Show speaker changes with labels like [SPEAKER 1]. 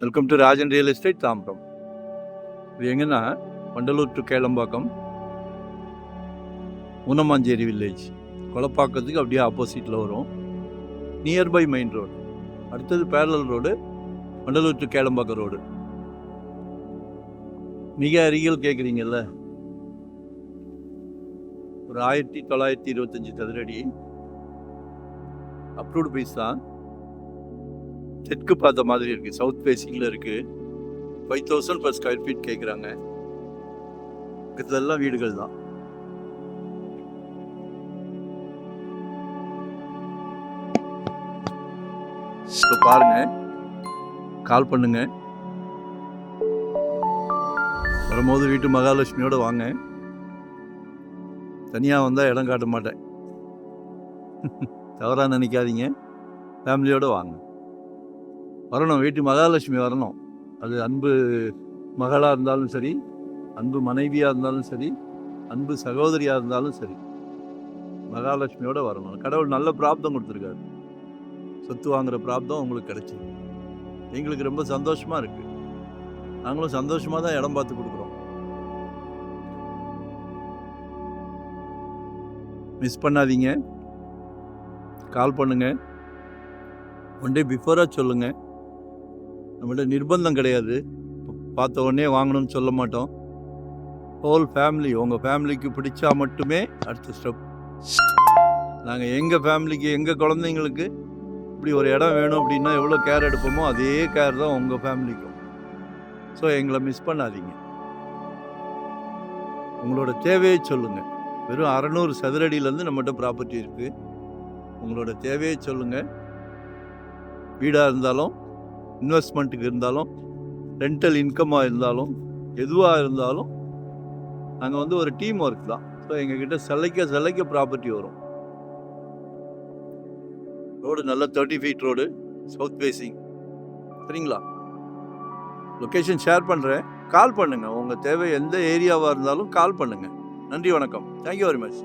[SPEAKER 1] Welcome to Rajan real estate Tambaram. இது எங்கன்னா Vandalur to Kelambakkam, Oonamancheri village, கொலப்பாக்கத்துக்கு அப்படியே ஆப்போசிட்டில் வரும். Nearby main road. அடுத்தது parallel road, Vandalur to Kelambakkam road. மிக அருகில் கேட்குறீங்கல்ல. ஒரு 1925 சதுரடி அப்ரூவ்டு பீஸ் தான். தெற்கு பார்த்த மாதிரி இருக்குது, சவுத் ஃபேஸிங்கில் இருக்குது. 5000 per ஸ்கொயர் ஃபீட் கேட்குறாங்க. இதெல்லாம் வீடுகள் தான். இப்போ பாருங்க, கால் பண்ணுங்க. வரும்போது வீட்டு மகாலட்சுமியோட வாங்க. தனியாக வந்தால் இடம் காட்ட மாட்டேன், தவறாக நினைக்காதீங்க. ஃபேமிலியோடு வாங்க. வரணும், வீட்டு மகாலட்சுமி வரணும். அது அன்பு மகளாக இருந்தாலும் சரி, அன்பு மனைவியாக இருந்தாலும் சரி, அன்பு சகோதரியாக இருந்தாலும் சரி, மகாலட்சுமியோடு வரணும். கடவுள் நல்ல பிராப்தம் கொடுத்துருக்காரு. சொத்து வாங்குகிற பிராப்தம் உங்களுக்கு கிடைச்சிருக்கு. எங்களுக்கு ரொம்ப சந்தோஷமாக இருக்குது. நாங்களும் சந்தோஷமாக தான் இடம் பார்த்து கொடுக்குறோம். மிஸ் பண்ணாதீங்க, கால் பண்ணுங்கள். ஒன் டே பிஃபோராக சொல்லுங்கள். நம்மகிட்ட நிர்பந்தம் கிடையாது. பார்த்த உடனே வாங்கணும்னு சொல்ல மாட்டோம். ஹோல் ஃபேமிலி, உங்கள் ஃபேமிலிக்கு பிடிச்சா மட்டுமே அடுத்த ஸ்டெப். நாங்கள் எங்கள் ஃபேமிலிக்கு, எங்கள் குழந்தைங்களுக்கு இப்படி ஒரு இடம் வேணும் அப்படின்னா எவ்வளோ கேர் எடுப்போமோ அதே கேர் தான் உங்கள் ஃபேமிலிக்கும். ஸோ எங்களை மிஸ் பண்ணாதீங்க. உங்களோட தேவையை சொல்லுங்கள். வெறும் 600 சதுரடியிலேருந்து நம்மகிட்ட ப்ராப்பர்ட்டி இருக்குது. உங்களோட தேவையை சொல்லுங்கள். வீடாக இருந்தாலும், இன்வெஸ்ட்மெண்ட்டுக்கு இருந்தாலும், ரெண்டல் இன்கமாக இருந்தாலும், எதுவாக இருந்தாலும் நாங்கள் ஒரு டீம் ஒர்க் தான். ஸோ எங்ககிட்ட சிலைக்க ப்ராப்பர்ட்டி வரும். ரோடு நல்ல 30 feet ரோடு, சவுத் ஃபேஸிங். சரிங்களா? லொக்கேஷன் ஷேர் பண்ணுறேன், கால் பண்ணுங்கள். உங்கள் தேவை எந்த ஏரியாவாக இருந்தாலும் கால் பண்ணுங்கள். நன்றி, வணக்கம். Thank you very much.